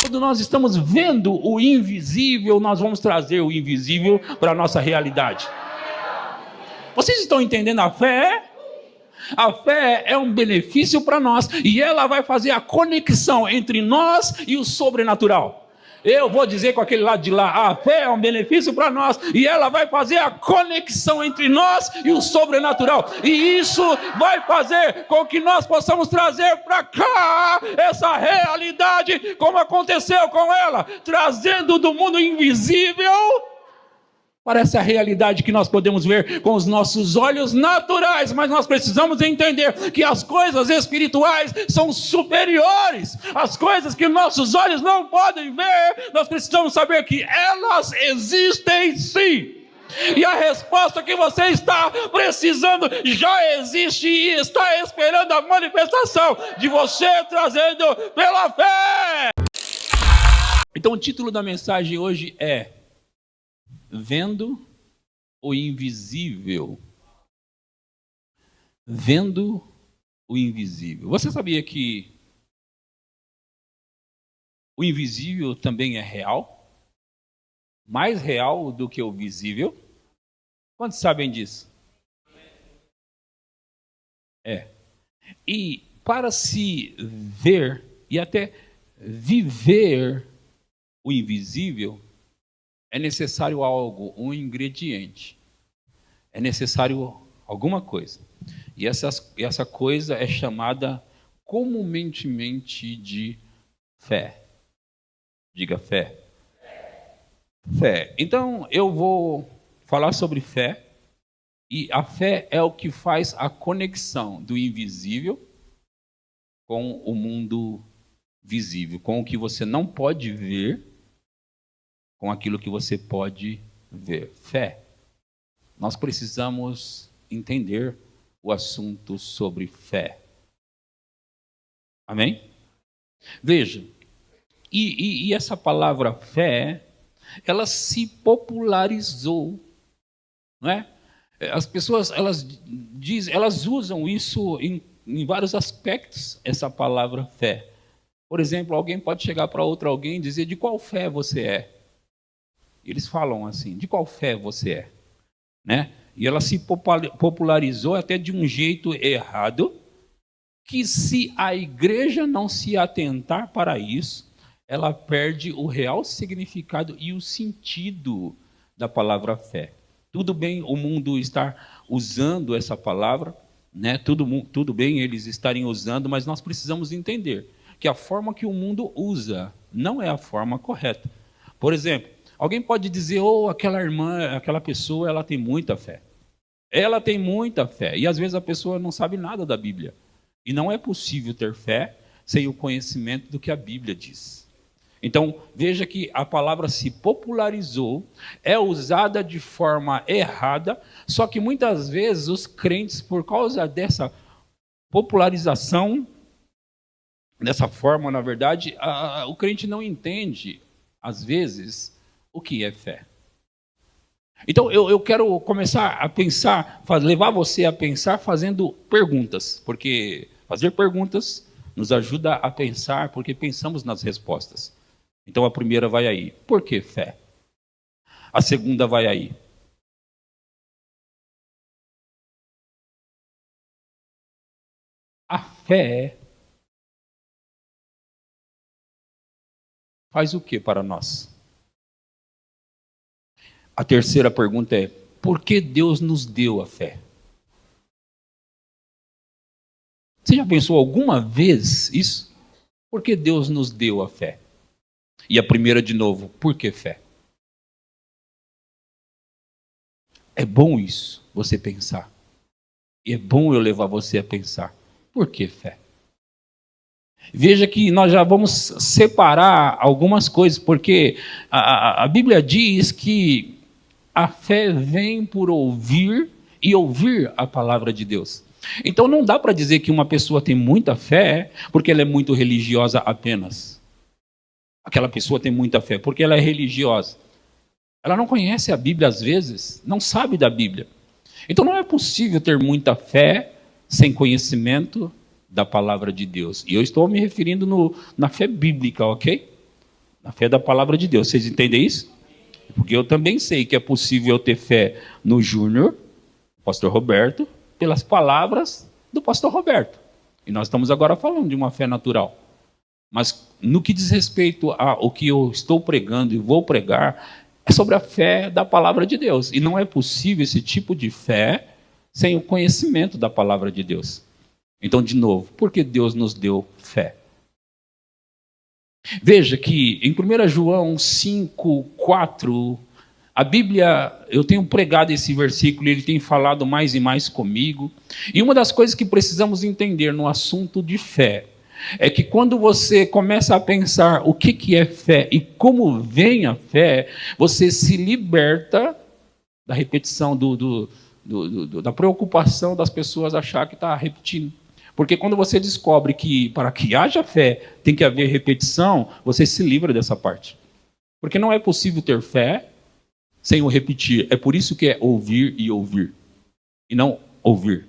Quando nós estamos vendo o invisível, nós vamos trazer o invisível para a nossa realidade. Vocês estão entendendo a fé? A fé é um benefício para nós e ela vai fazer a conexão entre nós e o sobrenatural. Eu vou dizer com aquele lado de lá, a fé é um benefício para nós e ela vai fazer a conexão entre nós e o sobrenatural. E isso vai fazer com que nós possamos trazer para cá essa realidade, como aconteceu com ela, trazendo do mundo invisível para essa realidade que nós podemos ver com os nossos olhos naturais, mas nós precisamos entender que as coisas espirituais são superiores. As coisas que nossos olhos não podem ver, nós precisamos saber que elas existem sim. E a resposta que você está precisando já existe e está esperando a manifestação de você trazendo pela fé. Então o título da mensagem hoje é Vendo o invisível. Vendo o invisível. Você sabia que o invisível também é real? Mais real do que o visível? Quantos sabem disso? É. E para se ver e até viver o invisível, é necessário algo, um ingrediente. É necessário alguma coisa. E essa coisa é chamada comumente de fé. Diga fé. Fé. Então, eu vou falar sobre fé. E a fé é o que faz a conexão do invisível com o mundo visível. Com o que você não pode ver, com aquilo que você pode ver. Fé. Nós precisamos entender o assunto sobre fé. Amém? Veja, e essa palavra fé, ela se popularizou, não é? As pessoas, elas usam isso em vários aspectos, essa palavra fé. Por exemplo, alguém pode chegar para outro alguém e dizer: de qual fé você é? Eles falam assim: de qual fé você é? Né? E ela se popularizou até de um jeito errado, que se a igreja não se atentar para isso, ela perde o real significado e o sentido da palavra fé. Tudo bem o mundo estar usando essa palavra, né? Tudo bem eles estarem usando, mas nós precisamos entender que a forma que o mundo usa não é a forma correta. Por exemplo, alguém pode dizer: aquela irmã, aquela pessoa, ela tem muita fé. Ela tem muita fé. E às vezes a pessoa não sabe nada da Bíblia. E não é possível ter fé sem o conhecimento do que a Bíblia diz. Então, veja que a palavra se popularizou, é usada de forma errada, só que muitas vezes os crentes, por causa dessa popularização, dessa forma, na verdade, o crente não entende, às vezes, o que é fé. Então, eu quero começar a pensar, levar você a pensar fazendo perguntas, porque fazer perguntas nos ajuda a pensar, porque pensamos nas respostas. Então, a primeira vai aí: por que fé? A segunda vai aí: a fé faz o que para nós? A terceira pergunta é: por que Deus nos deu a fé? Você já pensou alguma vez isso? Por que Deus nos deu a fé? E a primeira de novo: por que fé? É bom isso, você pensar. E é bom eu levar você a pensar. Por que fé? Veja que nós já vamos separar algumas coisas, porque a Bíblia diz que a fé vem por ouvir e ouvir a palavra de Deus. Então não dá para dizer que uma pessoa tem muita fé porque ela é muito religiosa apenas. Aquela pessoa tem muita fé porque ela é religiosa. Ela não conhece a Bíblia às vezes, não sabe da Bíblia. Então não é possível ter muita fé sem conhecimento da palavra de Deus. E eu estou me referindo na fé bíblica, ok? A fé da palavra de Deus. Vocês entendem isso? Porque eu também sei que é possível eu ter fé no Júnior, pastor Roberto, pelas palavras do pastor Roberto. E nós estamos agora falando de uma fé natural. Mas no que diz respeito ao que eu estou pregando e vou pregar, é sobre a fé da palavra de Deus. E não é possível esse tipo de fé sem o conhecimento da palavra de Deus. Então, de novo, por que Deus nos deu fé? Veja que em 1 João 5, 4, a Bíblia, eu tenho pregado esse versículo, ele tem falado mais e mais comigo. E uma das coisas que precisamos entender no assunto de fé é que quando você começa a pensar o que é fé e como vem a fé, você se liberta da repetição, da preocupação das pessoas achar que está repetindo. Porque quando você descobre que para que haja fé tem que haver repetição, você se livra dessa parte. Porque não é possível ter fé sem o repetir. É por isso que é ouvir e ouvir, e não ouvir.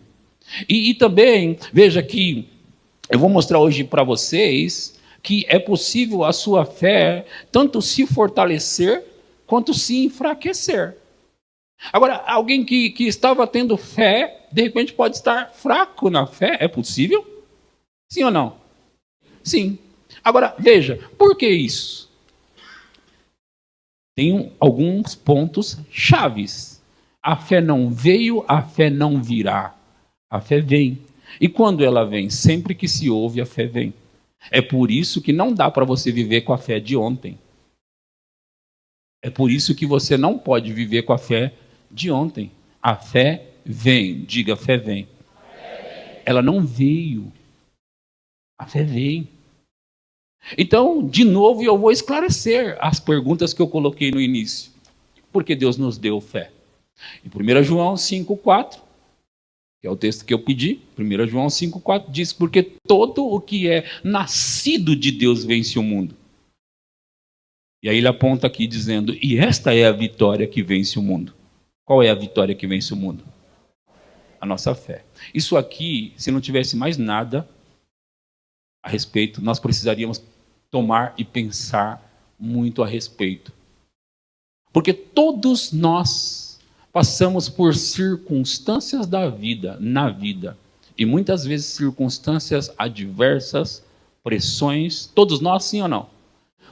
E também, veja que eu vou mostrar hoje para vocês que é possível a sua fé tanto se fortalecer quanto se enfraquecer. Agora, alguém que estava tendo fé, de repente pode estar fraco na fé. É possível? Sim ou não? Sim. Agora, veja, por que isso? Tem alguns pontos chaves. A fé não veio, a fé não virá. A fé vem. E quando ela vem? Sempre que se ouve, a fé vem. É por isso que não dá para você viver com a fé de ontem. É por isso que você não pode viver com a fé de ontem. A fé vem. Diga, a fé vem. Ela não veio. A fé vem. Então, de novo, eu vou esclarecer as perguntas que eu coloquei no início. Por que Deus nos deu fé? Em 1 João 5,4, que é o texto que eu pedi, 1 João 5,4 diz, porque todo o que é nascido de Deus vence o mundo. E aí ele aponta aqui dizendo, e esta é a vitória que vence o mundo. Qual é a vitória que vence o mundo? A nossa fé. Isso aqui, se não tivesse mais nada a respeito, nós precisaríamos tomar e pensar muito a respeito. Porque todos nós passamos por circunstâncias da vida, na vida, e muitas vezes circunstâncias adversas, pressões, todos nós, sim ou não?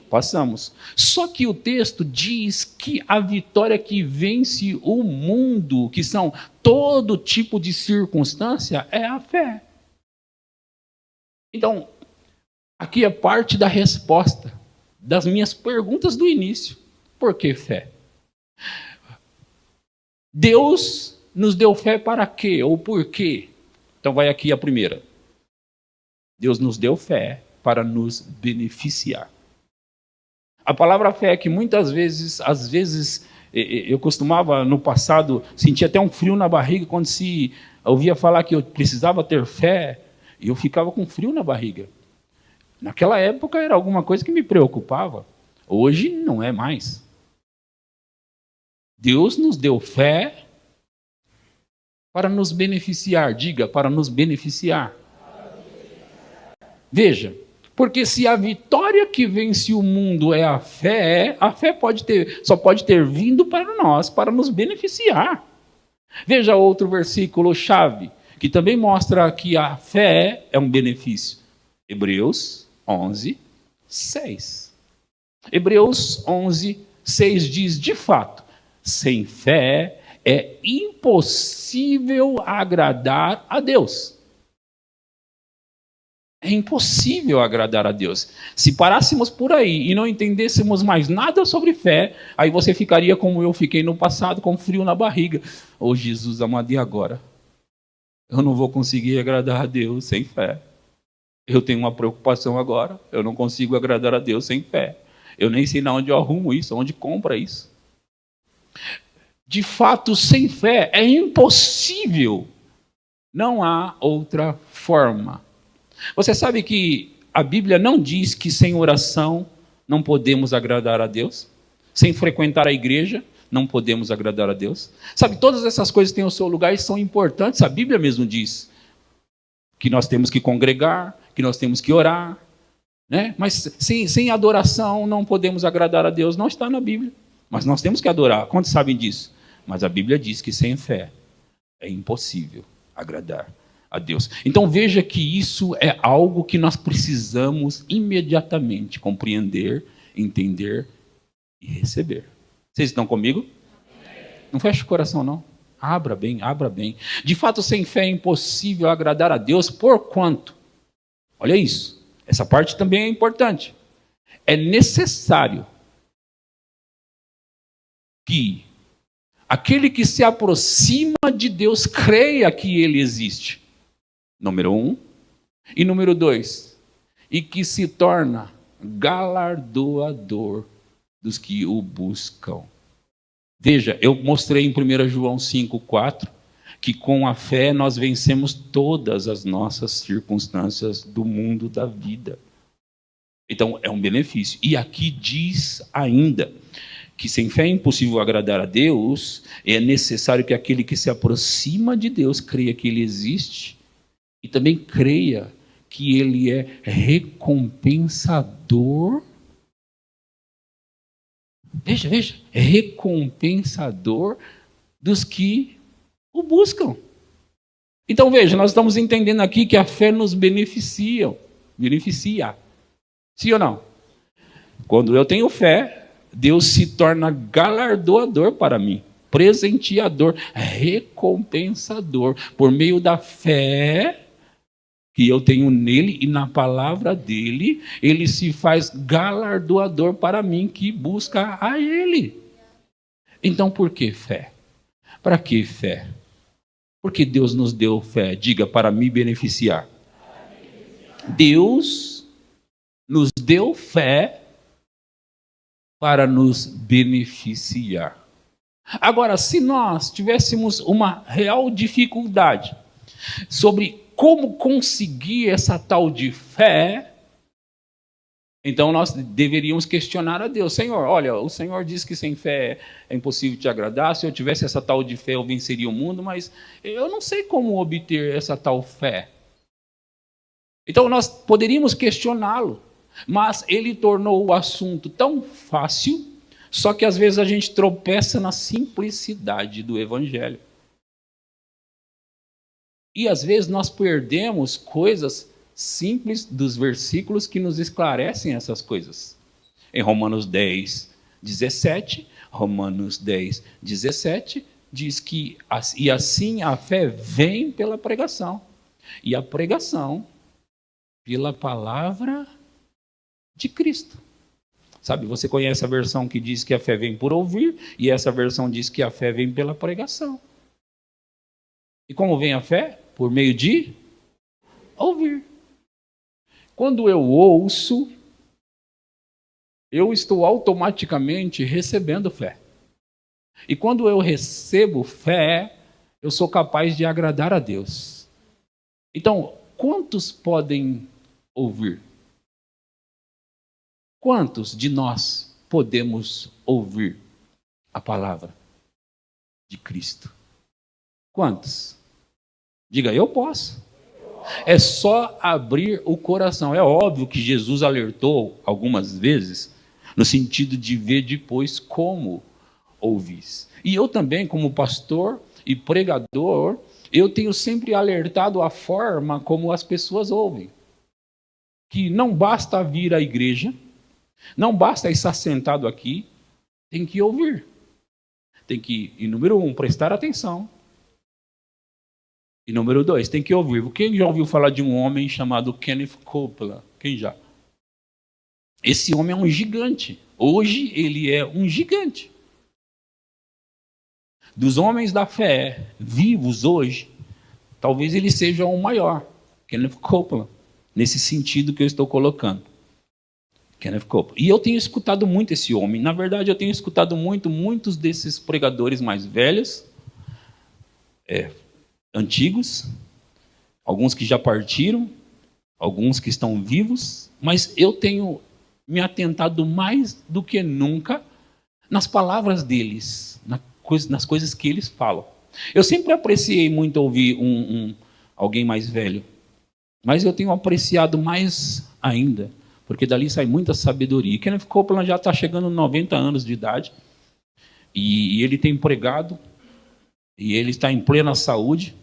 Passamos. Só que o texto diz que a vitória que vence o mundo, que são todo tipo de circunstância, é a fé. Então, aqui é parte da resposta das minhas perguntas do início. Por que fé? Deus nos deu fé para quê? Ou por quê? Então vai aqui a primeira. Deus nos deu fé para nos beneficiar. A palavra fé é que muitas vezes, às vezes, eu costumava no passado sentir até um frio na barriga quando se ouvia falar que eu precisava ter fé, e eu ficava com frio na barriga. Naquela época era alguma coisa que me preocupava. Hoje não é mais. Deus nos deu fé para nos beneficiar. Diga, para nos beneficiar. Veja, porque se a vitória que vence o mundo é a fé só pode ter vindo para nós, para nos beneficiar. Veja outro versículo chave, que também mostra que a fé é um benefício. Hebreus 11, 6. Hebreus 11, 6 diz, de fato, sem fé é impossível agradar a Deus. É impossível agradar a Deus. Se parássemos por aí e não entendêssemos mais nada sobre fé, aí você ficaria como eu fiquei no passado, com frio na barriga. Ô Jesus amado, e agora? Eu não vou conseguir agradar a Deus sem fé. Eu tenho uma preocupação agora, eu não consigo agradar a Deus sem fé. Eu nem sei onde eu arrumo isso, onde compra isso. De fato, sem fé é impossível. Não há outra forma. Você sabe que a Bíblia não diz que sem oração não podemos agradar a Deus? Sem frequentar a igreja não podemos agradar a Deus? Sabe, todas essas coisas têm o seu lugar e são importantes. A Bíblia mesmo diz que nós temos que congregar, que nós temos que orar. né? Mas sem adoração não podemos agradar a Deus. Não está na Bíblia. Mas nós temos que adorar. Quantos sabem disso? Mas a Bíblia diz que sem fé é impossível agradar a Deus. Então veja que isso é algo que nós precisamos imediatamente compreender, entender e receber. Vocês estão comigo? Não feche o coração, não. Abra bem, abra bem. De fato, sem fé é impossível agradar a Deus, porquanto, olha isso, essa parte também é importante. É necessário que aquele que se aproxima de Deus creia que Ele existe. Número 1. E número 2. E que se torna galardoador dos que o buscam. Veja, eu mostrei em 1 João 5,4 que com a fé nós vencemos todas as nossas circunstâncias do mundo da vida. Então, é um benefício. E aqui diz ainda que sem fé é impossível agradar a Deus, é necessário que aquele que se aproxima de Deus creia que Ele existe e também creia que Ele é recompensador. Veja, é recompensador dos que o buscam. Então veja, nós estamos entendendo aqui que a fé nos beneficia. Sim ou não? Quando eu tenho fé, Deus se torna galardoador para mim, presenteador, recompensador, por meio da fé que eu tenho nele e na palavra dele, ele se faz galardoador para mim que busca a ele. Então por que fé? Para que fé? Porque Deus nos deu fé, diga, para me beneficiar. Deus nos deu fé para nos beneficiar. Agora, se nós tivéssemos uma real dificuldade sobre como conseguir essa tal de fé, então nós deveríamos questionar a Deus. Senhor, olha, o Senhor diz que sem fé é impossível te agradar. Se eu tivesse essa tal de fé, eu venceria o mundo, mas eu não sei como obter essa tal fé. Então nós poderíamos questioná-lo, mas ele tornou o assunto tão fácil, só que às vezes a gente tropeça na simplicidade do Evangelho. E às vezes nós perdemos coisas simples dos versículos que nos esclarecem essas coisas. Em Romanos 10, 17, diz que e assim a fé vem pela pregação. E a pregação pela palavra de Cristo. Sabe, você conhece a versão que diz que a fé vem por ouvir, e essa versão diz que a fé vem pela pregação. E como vem a fé? Por meio de ouvir. Quando eu ouço, eu estou automaticamente recebendo fé. E quando eu recebo fé, eu sou capaz de agradar a Deus. Então, quantos podem ouvir? Quantos de nós podemos ouvir a palavra de Cristo? Quantos? Diga, eu posso. É só abrir o coração. É óbvio que Jesus alertou algumas vezes, no sentido de ver depois como ouvis. E eu também, como pastor e pregador, eu tenho sempre alertado a forma como as pessoas ouvem. Que não basta vir à igreja, não basta estar sentado aqui, tem que ouvir. Tem que, e número 1, prestar atenção. E número 2, tem que ouvir. Quem já ouviu falar de um homem chamado Kenneth Copeland? Quem já? Esse homem é um gigante. Hoje ele é um gigante. Dos homens da fé vivos hoje, talvez ele seja o maior. Kenneth Copeland. Nesse sentido que eu estou colocando. Kenneth Copeland. E eu tenho escutado muito esse homem. Na verdade, eu tenho escutado muitos desses pregadores mais velhos, antigos, alguns que já partiram, alguns que estão vivos, mas eu tenho me atentado mais do que nunca nas palavras deles, nas coisas que eles falam. Eu sempre apreciei muito ouvir alguém mais velho, mas eu tenho apreciado mais ainda porque dali sai muita sabedoria. E Kenneth Copeland já está chegando aos 90 anos de idade, e ele tem pregado, e ele está em plena saúde,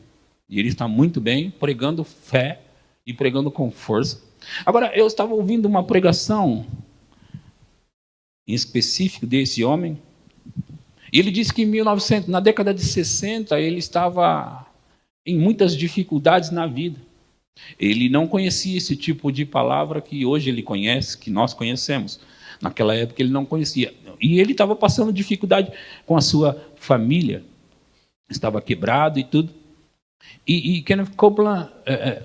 e ele está muito bem, pregando fé e pregando com força. Agora, eu estava ouvindo uma pregação em específico desse homem, e ele disse que em 1900, na década de 60, ele estava em muitas dificuldades na vida. Ele não conhecia esse tipo de palavra que hoje ele conhece, que nós conhecemos. Naquela época ele não conhecia. E ele estava passando dificuldade com a sua família. Estava quebrado e tudo. E Kenneth Copeland,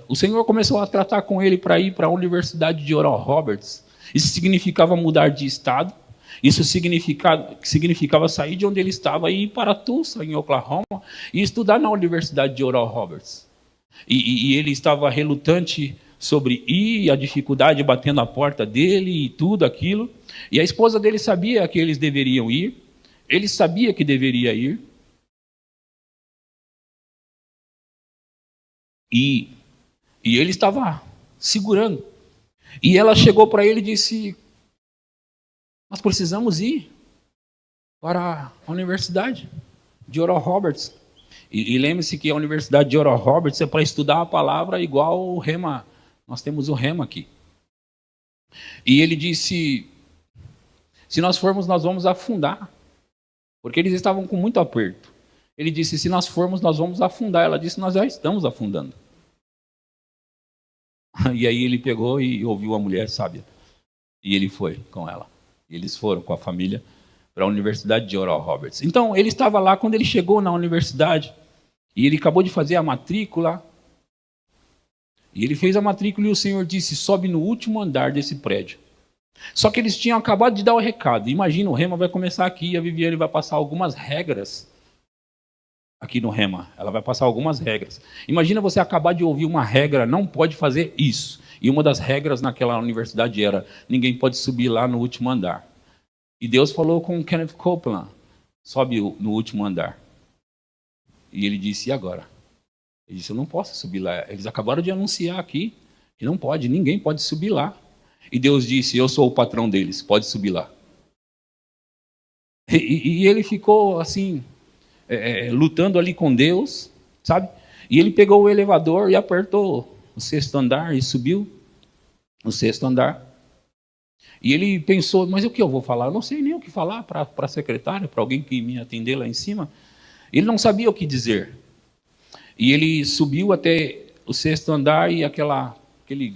o Senhor começou a tratar com ele para ir para a Universidade de Oral Roberts. Isso significava mudar de estado. Isso significava sair de onde ele estava e ir para Tulsa, em Oklahoma, e estudar na Universidade de Oral Roberts. E ele estava relutante sobre ir, a dificuldade batendo a porta dele e tudo aquilo. E a esposa dele sabia que eles deveriam ir, ele sabia que deveria ir. E ele estava segurando. E ela chegou para ele e disse: nós precisamos ir para a Universidade de Oral Roberts. E lembre-se que a Universidade de Oral Roberts é para estudar a palavra igual o Rema. Nós temos o Rema aqui. E ele disse: se nós formos, nós vamos afundar. Porque eles estavam com muito aperto. Ele disse: se nós formos, nós vamos afundar. Ela disse: nós já estamos afundando. E aí ele pegou e ouviu a mulher sábia. E ele foi com ela. Eles foram com a família para a Universidade de Oral Roberts. Então, ele estava lá quando ele chegou na universidade. E ele acabou de fazer a matrícula. E ele fez a matrícula e o Senhor disse: sobe no último andar desse prédio. Só que eles tinham acabado de dar o recado. Imagina, o Rema vai começar aqui e a Viviane vai passar algumas regras. Aqui no Rema, ela vai passar algumas regras. Imagina você acabar de ouvir uma regra: não pode fazer isso. E uma das regras naquela universidade era: ninguém pode subir lá no último andar. E Deus falou com Kenneth Copeland: sobe no último andar. E ele disse: e agora? Ele disse: eu não posso subir lá. Eles acabaram de anunciar aqui que não pode, ninguém pode subir lá. E Deus disse: eu sou o patrão deles, pode subir lá. E ele ficou assim, lutando ali com Deus, sabe? E ele pegou o elevador e apertou o 6º andar e subiu no 6º andar. E ele pensou: mas o que eu vou falar? Eu não sei nem o que falar para a secretária, para alguém que me atender lá em cima. Ele não sabia o que dizer. E ele subiu até o 6º andar e aquele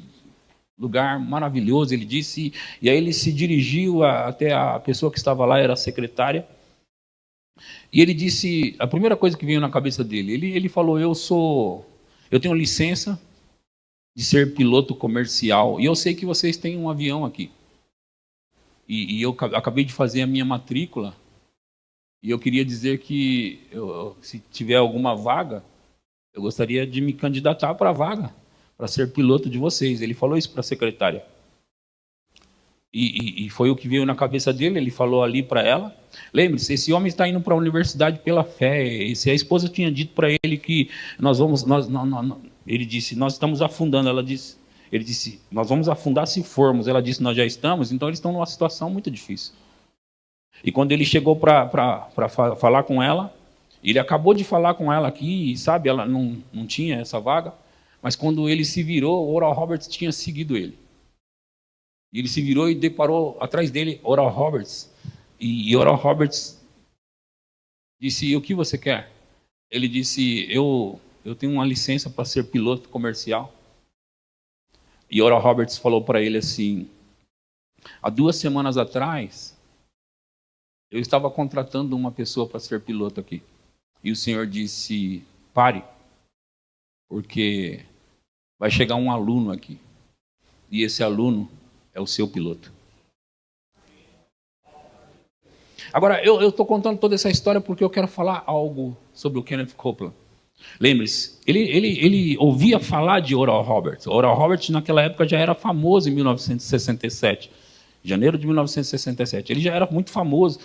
lugar maravilhoso, ele disse, e aí ele se dirigiu até a pessoa que estava lá, era a secretária. E ele disse, a primeira coisa que veio na cabeça dele, ele falou: eu tenho licença de ser piloto comercial, e eu sei que vocês têm um avião aqui. E eu acabei de fazer a minha matrícula, e eu queria dizer que, se tiver alguma vaga, eu gostaria de me candidatar para a vaga, para ser piloto de vocês. Ele falou isso para a secretária. E foi o que veio na cabeça dele, ele falou ali para ela. Lembre-se, esse homem está indo para a universidade pela fé. E se a esposa tinha dito para ele que ele disse: nós estamos afundando. Ele disse: nós vamos afundar se formos. Ela disse: nós já estamos. Então eles estão numa situação muito difícil. E quando ele chegou para falar com ela, ele acabou de falar com ela aqui, e sabe, ela não tinha essa vaga, mas quando ele se virou, o Oral Roberts tinha seguido ele. E ele se virou e deparou atrás dele Oral Roberts. E Oral Roberts disse: o que você quer? Ele disse: eu tenho uma licença para ser piloto comercial. E Oral Roberts falou para ele assim: há 2 semanas atrás, eu estava contratando uma pessoa para ser piloto aqui. E o Senhor disse: pare, porque vai chegar um aluno aqui. E esse aluno é o seu piloto. Agora, eu estou contando toda essa história porque eu quero falar algo sobre o Kenneth Copeland. Lembre-se, ele ouvia falar de Oral Roberts. Oral Roberts, naquela época, já era famoso em 1967. Janeiro de 1967. Ele já era muito famoso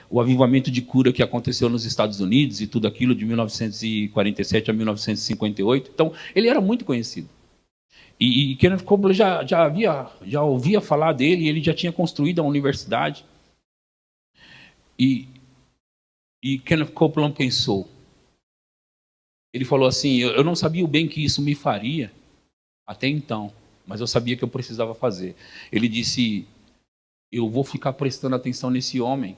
o avivamento de cura que aconteceu nos Estados Unidos e tudo aquilo de 1947 a 1958. Então, ele era muito conhecido. E Kenneth Copeland já ouvia falar dele, ele já tinha construído a universidade. E Kenneth Copeland pensou. Ele falou assim, eu não sabia o bem que isso me faria até então, mas eu sabia que eu precisava fazer. Ele disse, eu vou ficar prestando atenção nesse homem,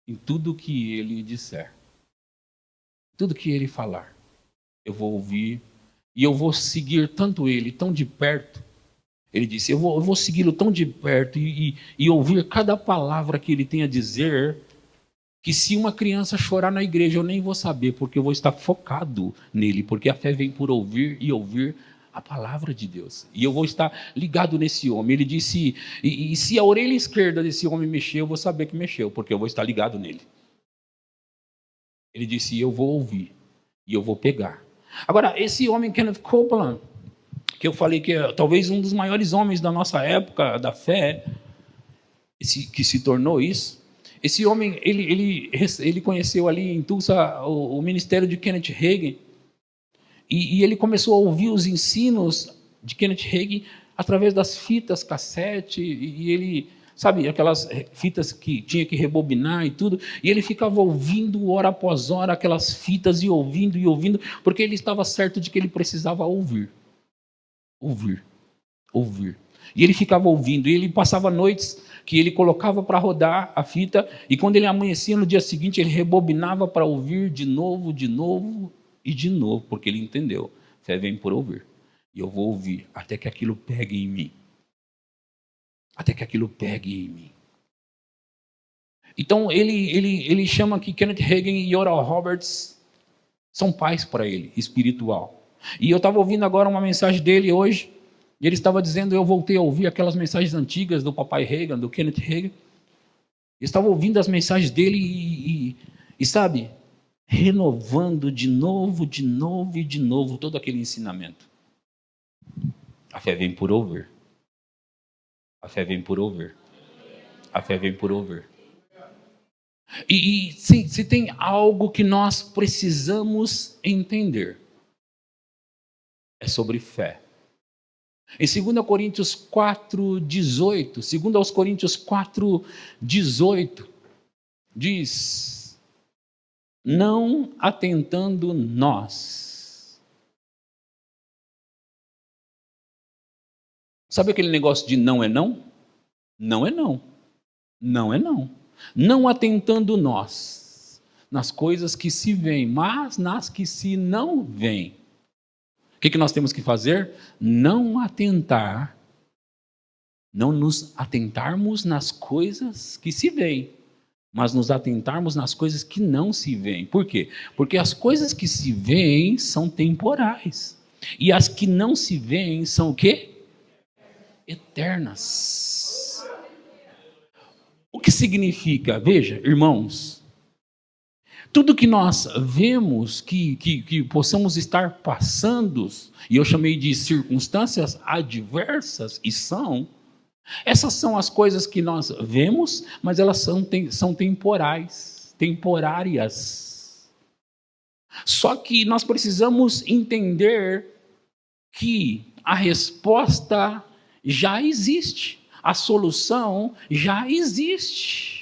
em tudo que ele disser. Tudo que ele falar, eu vou ouvir e eu vou seguir tanto ele, tão de perto. Ele disse, eu vou segui-lo tão de perto e ouvir cada palavra que ele tem a dizer, que se uma criança chorar na igreja, eu nem vou saber, porque eu vou estar focado nele, porque a fé vem por ouvir e ouvir a palavra de Deus. E eu vou estar ligado nesse homem. Ele disse, e se a orelha esquerda desse homem mexer, eu vou saber que mexeu, porque eu vou estar ligado nele. Ele disse, eu vou ouvir e eu vou pegar. Agora, esse homem, Kenneth Copeland, que eu falei que é talvez um dos maiores homens da nossa época, da fé, que se tornou isso, esse homem, ele conheceu ali em Tulsa o ministério de Kenneth Hagin, e ele começou a ouvir os ensinos de Kenneth Hagin através das fitas cassete, e ele, sabe, aquelas fitas que tinha que rebobinar e tudo, e ele ficava ouvindo hora após hora aquelas fitas e ouvindo, porque ele estava certo de que ele precisava ouvir. E ele ficava ouvindo, e ele passava noites que ele colocava para rodar a fita, e quando ele amanhecia no dia seguinte, ele rebobinava para ouvir de novo, porque ele entendeu, fé vem por ouvir, e eu vou ouvir até que aquilo pegue em mim. Então ele chama que Kenneth Hagin e Oral Roberts são pais para ele, espiritual. E eu estava ouvindo agora uma mensagem dele hoje, e ele estava dizendo, eu voltei a ouvir aquelas mensagens antigas do papai Hagin, do Kenneth Hagin. Eu estava ouvindo as mensagens dele e sabe, renovando de novo todo aquele ensinamento. A fé vem por ouvir. E se tem algo que nós precisamos entender, é sobre fé. Em 2 Coríntios 4:18, 2 Coríntios 4:18, diz, não atentando nós. Sabe aquele negócio de não é não? Não é não. Não é não. Não atentando nós nas coisas que se veem, mas nas que se não veem. O que nós temos que fazer? Não nos atentarmos nas coisas que se veem, mas nos atentarmos nas coisas que não se veem. Por quê? Porque as coisas que se veem são temporais. E as que não se veem são o quê? Eternas. O que significa? Veja, irmãos, tudo que nós vemos que possamos estar passando, e eu chamei de circunstâncias adversas, e essas são as coisas que nós vemos, mas elas são temporárias. Só que nós precisamos entender que a resposta já existe, a solução já existe.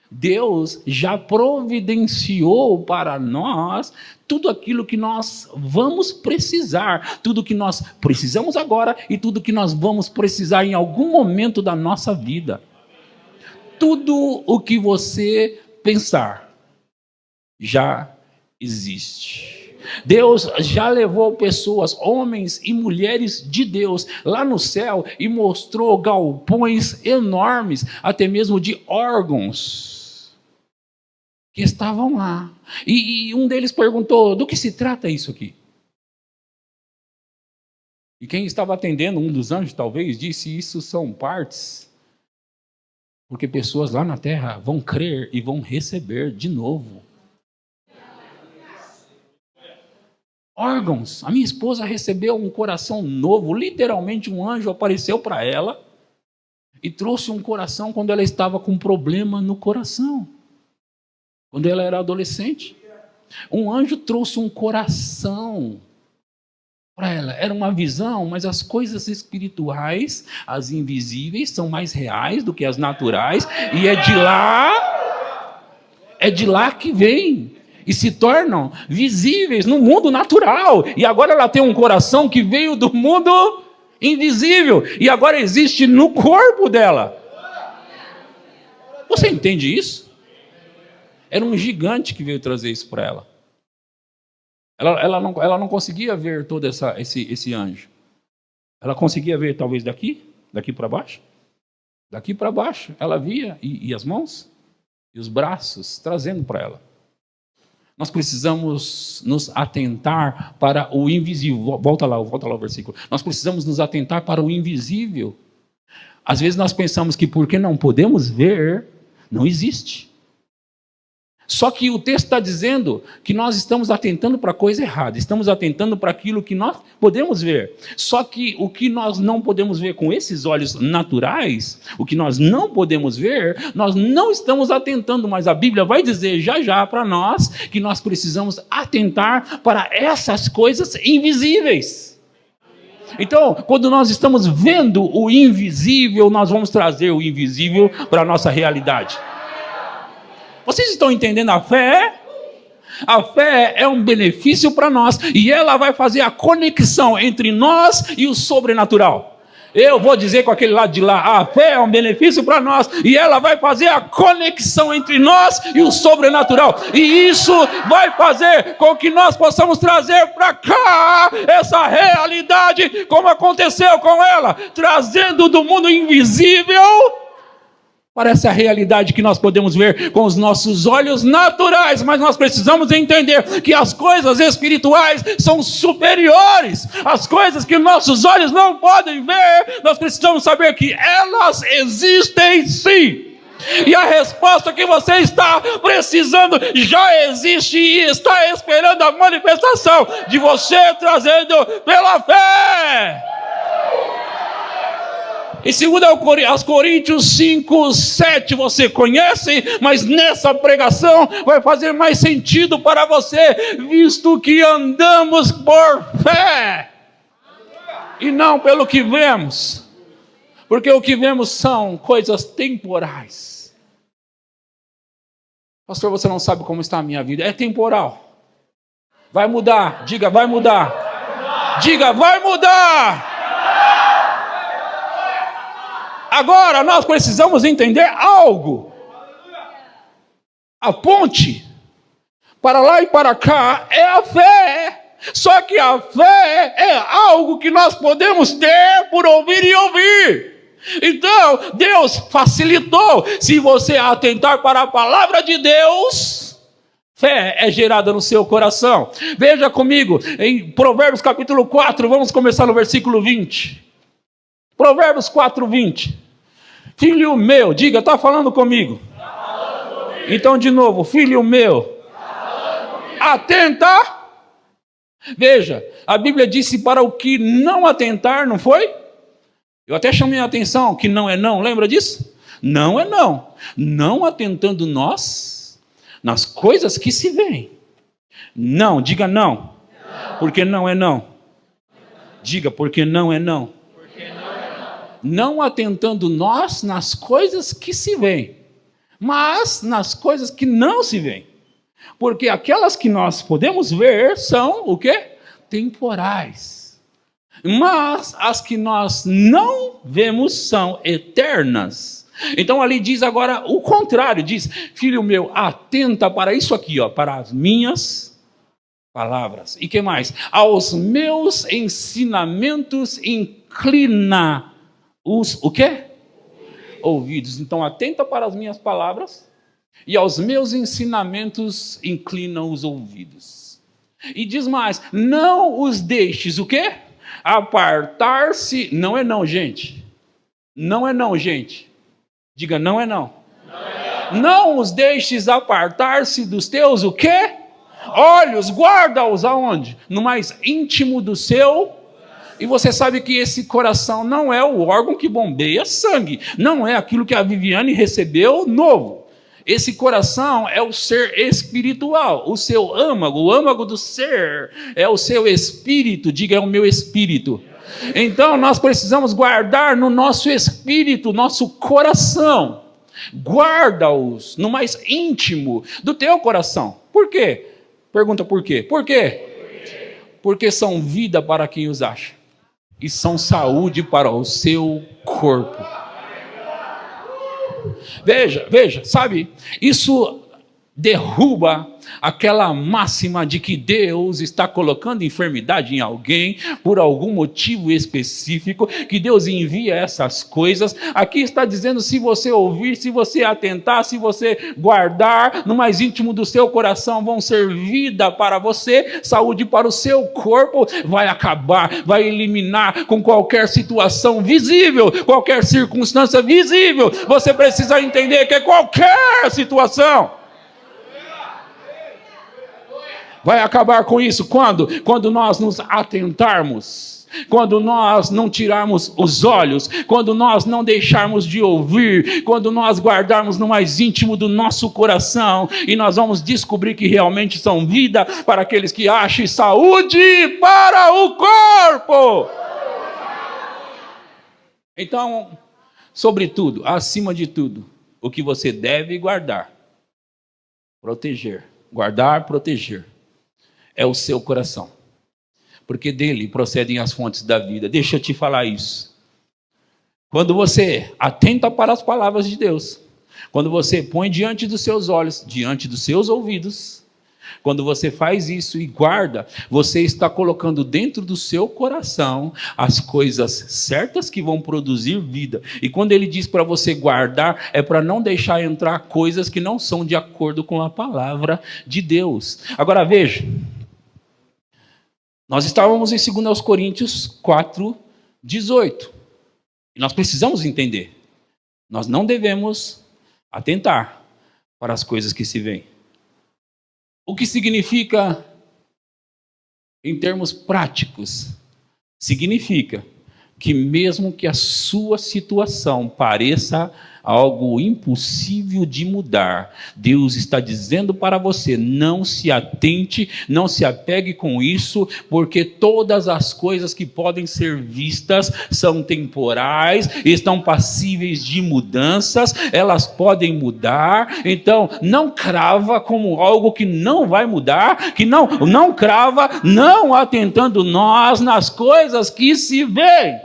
Deus já providenciou para nós tudo aquilo que nós vamos precisar, tudo que nós precisamos agora e tudo que nós vamos precisar em algum momento da nossa vida. Tudo o que você pensar já existe. Deus já levou pessoas, homens e mulheres de Deus, lá no céu e mostrou galpões enormes, até mesmo de órgãos, que estavam lá. E um deles perguntou, do que se trata isso aqui? E quem estava atendendo, um dos anjos talvez, disse, isso são partes, porque pessoas lá na terra vão crer e vão receber de novo. Órgãos. A minha esposa recebeu um coração novo, literalmente um anjo apareceu para ela e trouxe um coração quando ela estava com um problema no coração. Quando ela era adolescente. Um anjo trouxe um coração Para ela era uma visão, mas as coisas espirituais, as invisíveis, são mais reais do que as naturais, e é de lá que vem, e se tornam visíveis no mundo natural. E agora ela tem um coração que veio do mundo invisível, e agora existe no corpo dela. Você entende isso? Era um gigante que veio trazer isso para ela. Ela não conseguia ver todo esse anjo. Ela conseguia ver talvez daqui para baixo. Daqui para baixo ela via, e as mãos e os braços trazendo para ela. Nós precisamos nos atentar para o invisível. Volta lá o versículo. Nós precisamos nos atentar para o invisível. Às vezes nós pensamos que porque não podemos ver, não existe. Só que o texto está dizendo que nós estamos atentando para a coisa errada, estamos atentando para aquilo que nós podemos ver. Só que o que nós não podemos ver com esses olhos naturais, o que nós não podemos ver, nós não estamos atentando, mas a Bíblia vai dizer já para nós que nós precisamos atentar para essas coisas invisíveis. Então, quando nós estamos vendo o invisível, nós vamos trazer o invisível para a nossa realidade. Vocês estão entendendo a fé? A fé é um benefício para nós, e ela vai fazer a conexão entre nós e o sobrenatural. Eu vou dizer com aquele lado de lá, a fé é um benefício para nós, e ela vai fazer a conexão entre nós e o sobrenatural. E isso vai fazer com que nós possamos trazer para cá essa realidade, como aconteceu com ela, trazendo do mundo invisível para essa realidade que nós podemos ver com os nossos olhos naturais, mas nós precisamos entender que as coisas espirituais são superiores, as coisas que nossos olhos não podem ver, nós precisamos saber que elas existem sim. E a resposta que você está precisando já existe e está esperando a manifestação de você trazendo pela fé. Em 2 Coríntios 5, 7, você conhece, mas nessa pregação vai fazer mais sentido para você, visto que andamos por fé, e não pelo que vemos, porque o que vemos são coisas temporais. Pastor, você não sabe como está a minha vida. É temporal. Vai mudar. Diga, vai mudar. Diga, vai mudar. Agora nós precisamos entender algo. A ponte para lá e para cá é a fé. Só que a fé é algo que nós podemos ter por ouvir e ouvir. Então, Deus facilitou. Se você atentar para a palavra de Deus, fé é gerada no seu coração. Veja comigo, em Provérbios capítulo 4, vamos começar no versículo 20. Provérbios 4, 20. Filho meu, diga, está falando comigo? Então, de novo, filho meu, atenta. Veja, a Bíblia disse para o que não atentar, não foi? Eu até chamei a atenção que não é não, lembra disso? Não é não. Não atentando nós nas coisas que se veem. Não, diga não. Porque não é não. Diga, porque não é não. Não atentando nós nas coisas que se veem, mas nas coisas que não se veem. Porque aquelas que nós podemos ver são o quê? Temporais. Mas as que nós não vemos são eternas. Então ali diz agora o contrário, diz, filho meu, atenta para isso aqui, ó, para as minhas palavras. E que mais? Aos meus ensinamentos inclina o quê? Ouvidos. Então, atenta para as minhas palavras e aos meus ensinamentos inclina os ouvidos. E diz mais, não os deixes, o quê? Apartar-se, não é não, gente. Não é não, gente. Diga, não é não. Não os deixes apartar-se dos teus, o quê? Olhos, guarda-os aonde? No mais íntimo do seu. E você sabe que esse coração não é o órgão que bombeia sangue. Não é aquilo que a Viviane recebeu novo. Esse coração é o ser espiritual, o seu âmago, o âmago do ser é o seu espírito, diga, é o meu espírito. Então nós precisamos guardar no nosso espírito, nosso coração. Guarda-os no mais íntimo do teu coração. Por quê? Pergunta por quê? Por quê? Porque são vida para quem os acha e são saúde para o seu corpo. Veja, sabe? Isso derruba aquela máxima de que Deus está colocando enfermidade em alguém por algum motivo específico, que Deus envia essas coisas. Aqui está dizendo, se você ouvir, se você atentar, se você guardar no mais íntimo do seu coração, vão ser vida para você, saúde para o seu corpo, vai acabar, vai eliminar com qualquer situação visível, qualquer circunstância visível. Você precisa entender que é qualquer situação vai acabar com isso. Quando? Quando nós nos atentarmos, quando nós não tirarmos os olhos, quando nós não deixarmos de ouvir, quando nós guardarmos no mais íntimo do nosso coração, e nós vamos descobrir que realmente são vida para aqueles que acham e saúde para o corpo. Então, sobretudo, acima de tudo, o que você deve guardar, proteger, guardar, proteger, é o seu coração, porque dele procedem as fontes da vida. Deixa eu te falar isso. Quando você atenta para as palavras de Deus, quando você põe diante dos seus olhos, diante dos seus ouvidos, quando você faz isso e guarda, você está colocando dentro do seu coração as coisas certas que vão produzir vida. E quando ele diz para você guardar, é para não deixar entrar coisas que não são de acordo com a palavra de Deus. Agora veja, nós estávamos em 2 Coríntios 4:18. E nós precisamos entender. Nós não devemos atentar para as coisas que se veem. O que significa, em termos práticos, significa que mesmo que a sua situação pareça algo impossível de mudar, Deus está dizendo para você, não se atente, não se apegue com isso, porque todas as coisas que podem ser vistas são temporais, estão passíveis de mudanças, elas podem mudar. Então não crava como algo que não vai mudar, que não crava, não atentando nós nas coisas que se veem,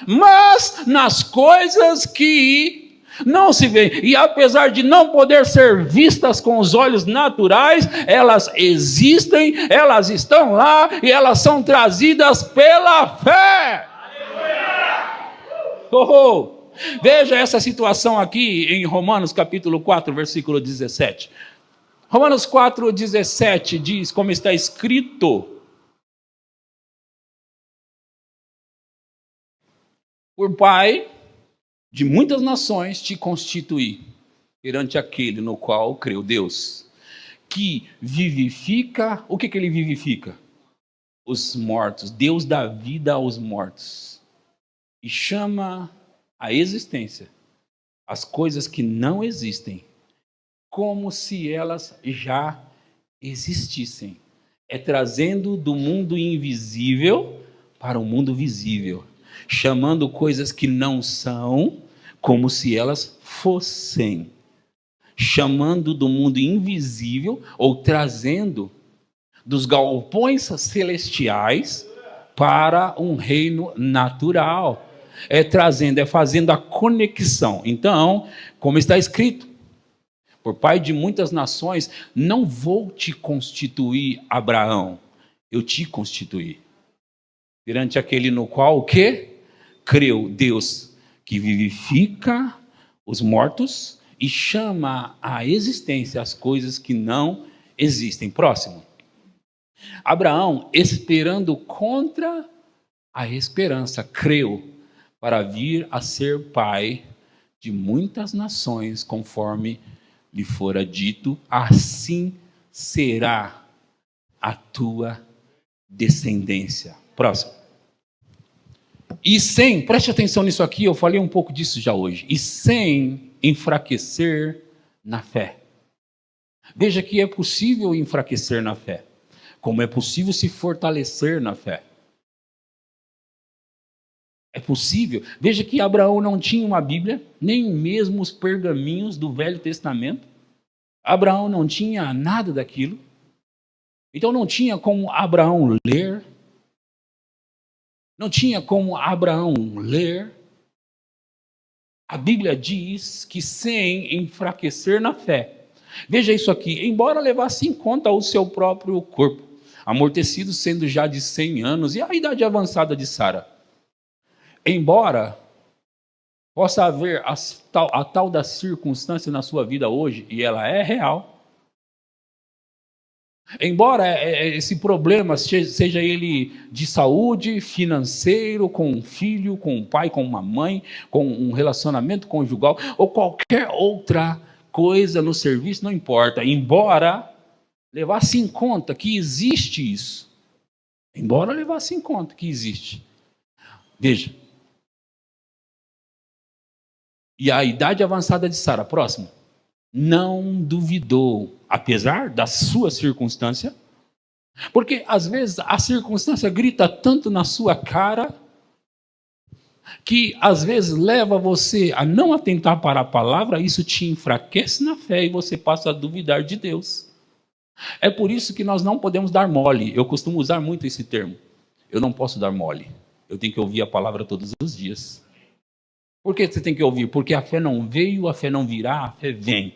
mas nas coisas que não se vê. E apesar de não poder ser vistas com os olhos naturais, elas existem, elas estão lá e elas são trazidas pela fé. Veja essa situação aqui em Romanos capítulo 4, versículo 17. Romanos 4:17 diz, como está escrito: por Pai de muitas nações te constituí perante aquele no qual creu Deus, que vivifica. O que ele vivifica? Os mortos. Deus dá vida aos mortos e chama à existência as coisas que não existem como se elas já existissem. É trazendo do mundo invisível para o mundo visível, chamando coisas que não são como se elas fossem, chamando do mundo invisível, ou trazendo dos galpões celestiais para um reino natural. É trazendo, é fazendo a conexão. Então, como está escrito, por Pai de muitas nações, não vou te constituir, Abraão, eu te constituí perante aquele no qual o quê? Creu Deus, que vivifica os mortos e chama à existência as coisas que não existem. Próximo. Abraão, esperando contra a esperança, creu para vir a ser pai de muitas nações, conforme lhe fora dito, assim será a tua descendência. Próximo. E sem, preste atenção nisso aqui, eu falei um pouco disso já hoje, e sem enfraquecer na fé. Veja que é possível enfraquecer na fé, como é possível se fortalecer na fé. É possível. Veja que Abraão não tinha uma Bíblia, nem mesmo os pergaminhos do Velho Testamento. Abraão não tinha nada daquilo. Então não tinha como Abraão ler. Não tinha como Abraão ler. A Bíblia diz que sem enfraquecer na fé. Veja isso aqui. Embora levasse em conta o seu próprio corpo, amortecido sendo já de 100 anos, e a idade avançada de Sara. Embora possa haver a tal da circunstância na sua vida hoje, e ela é real, embora esse problema seja ele de saúde, financeiro, com um filho, com um pai, com uma mãe, com um relacionamento conjugal, ou qualquer outra coisa no serviço, não importa, embora levasse em conta que existe isso, embora levasse em conta que existe. Veja, e a idade avançada de Sara, próximo, não duvidou, apesar da sua circunstância, porque às vezes a circunstância grita tanto na sua cara, que às vezes leva você a não atentar para a palavra, isso te enfraquece na fé e você passa a duvidar de Deus. É por isso que nós não podemos dar mole. Eu costumo usar muito esse termo. Eu não posso dar mole. Eu tenho que ouvir a palavra todos os dias. Por que você tem que ouvir? Porque a fé não veio, a fé não virá, a fé vem.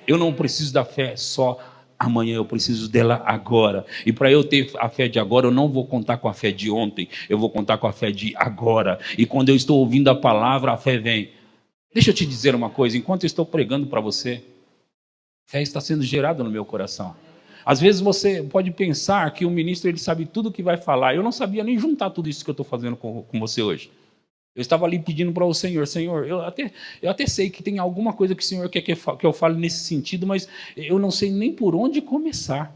Eu não preciso da fé só amanhã, eu preciso dela agora. E para eu ter a fé de agora, eu não vou contar com a fé de ontem, eu vou contar com a fé de agora. E quando eu estou ouvindo a palavra, a fé vem. Deixa eu te dizer uma coisa, enquanto eu estou pregando para você, fé está sendo gerada no meu coração. Às vezes você pode pensar que o ministro ele sabe tudo o que vai falar. Eu não sabia nem juntar tudo isso que eu estou fazendo com você hoje. Eu estava ali pedindo para o Senhor, eu até sei que tem alguma coisa que o Senhor quer que eu fale nesse sentido, mas eu não sei nem por onde começar.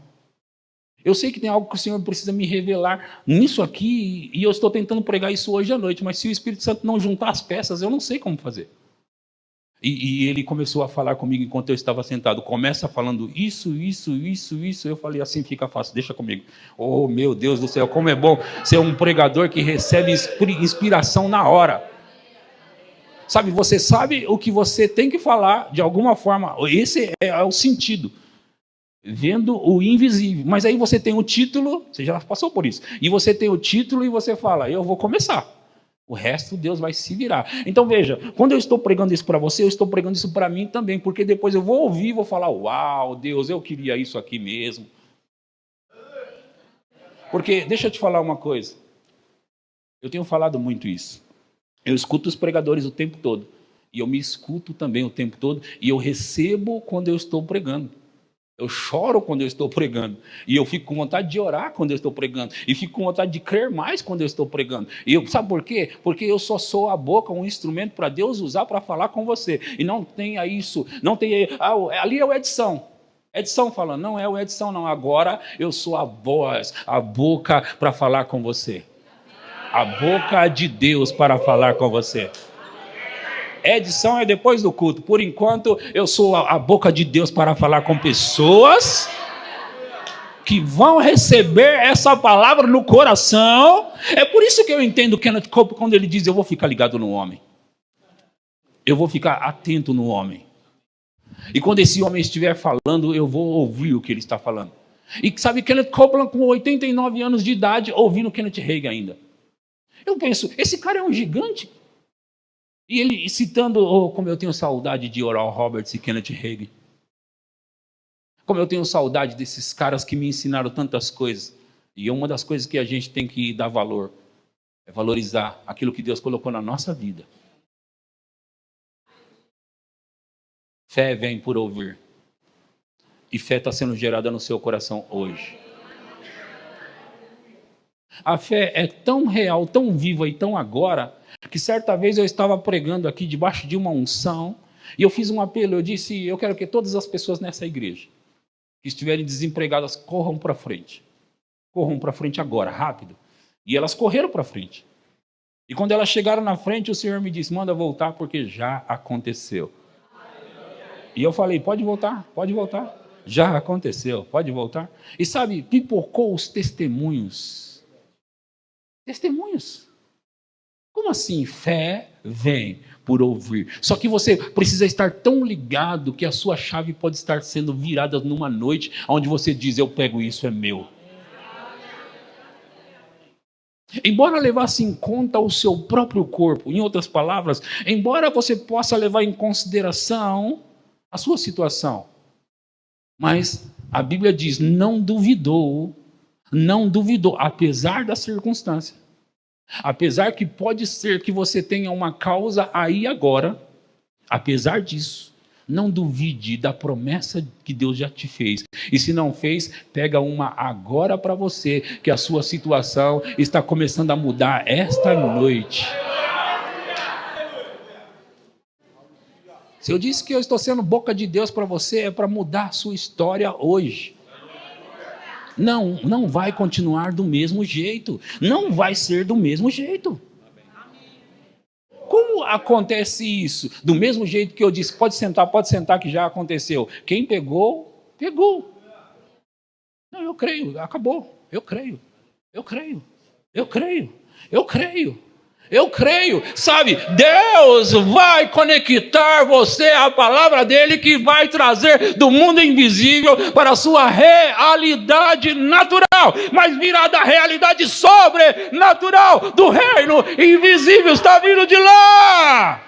Eu sei que tem algo que o Senhor precisa me revelar nisso aqui, e eu estou tentando pregar isso hoje à noite, mas se o Espírito Santo não juntar as peças, eu não sei como fazer. E ele começou a falar comigo enquanto eu estava sentado. Começa falando isso. Eu falei, assim fica fácil, deixa comigo. Oh, meu Deus do céu, como é bom ser um pregador que recebe inspiração na hora. Sabe, você sabe o que você tem que falar de alguma forma. Esse é o sentido. Vendo o invisível. Mas aí você tem o título, você já passou por isso. E você tem o título e você fala, eu vou começar. O resto Deus vai se virar. Então veja, quando eu estou pregando isso para você, eu estou pregando isso para mim também, porque depois eu vou ouvir e vou falar, uau, Deus, eu queria isso aqui mesmo. Porque, deixa eu te falar uma coisa, eu tenho falado muito isso, eu escuto os pregadores o tempo todo, e eu me escuto também o tempo todo, e eu recebo quando eu estou pregando. Eu choro quando eu estou pregando. E eu fico com vontade de orar quando eu estou pregando. E fico com vontade de crer mais quando eu estou pregando. E sabe por quê? Porque eu só sou a boca, um instrumento para Deus usar para falar com você. E não tenha isso. Não tenha. Ali é o Edson. Edson falando. Não é o Edson, não. Agora eu sou a voz, a boca para falar com você. A boca de Deus para falar com você. Edição é depois do culto. Por enquanto, eu sou a boca de Deus para falar com pessoas que vão receber essa palavra no coração. É por isso que eu entendo Kenneth Copeland quando ele diz, eu vou ficar ligado no homem. Eu vou ficar atento no homem. E quando esse homem estiver falando, eu vou ouvir o que ele está falando. E sabe, Kenneth Copeland com 89 anos de idade, ouvindo Kenneth Hagin ainda. Eu penso, esse cara é um gigante. E ele citando, como eu tenho saudade de Oral Roberts e Kenneth Hagin. Como eu tenho saudade desses caras que me ensinaram tantas coisas. E uma das coisas que a gente tem que dar valor é valorizar aquilo que Deus colocou na nossa vida. Fé vem por ouvir. E fé está sendo gerada no seu coração hoje. A fé é tão real, tão viva e tão agora, que certa vez eu estava pregando aqui debaixo de uma unção, e eu fiz um apelo, eu disse, eu quero que todas as pessoas nessa igreja, que estiverem desempregadas, corram para frente. Corram para frente agora, rápido. E elas correram para frente. E quando elas chegaram na frente, o Senhor me disse, manda voltar, porque já aconteceu. E eu falei, pode voltar, pode voltar. Já aconteceu. Pode voltar? E sabe, pipocou os testemunhos. Testemunhos. Como assim? Fé vem por ouvir. Só que você precisa estar tão ligado que a sua chave pode estar sendo virada numa noite onde você diz, eu pego isso, é meu. Embora levasse em conta o seu próprio corpo, em outras palavras, embora você possa levar em consideração a sua situação, mas a Bíblia diz, não duvidou, apesar da circunstância. Apesar que pode ser que você tenha uma causa aí agora, apesar disso, não duvide da promessa que Deus já te fez. E se não fez, pega uma agora para você, que a sua situação está começando a mudar esta noite. Se eu disse que eu estou sendo boca de Deus para você, é para mudar a sua história hoje. Não vai continuar do mesmo jeito. Não vai ser do mesmo jeito. Como acontece isso? Do mesmo jeito que eu disse, pode sentar que já aconteceu. Quem pegou, pegou. Não, eu creio, acabou. Eu creio. Sabe, Deus vai conectar você à palavra dele que vai trazer do mundo invisível para a sua realidade natural, mas virá da realidade sobrenatural do reino invisível, está vindo de lá.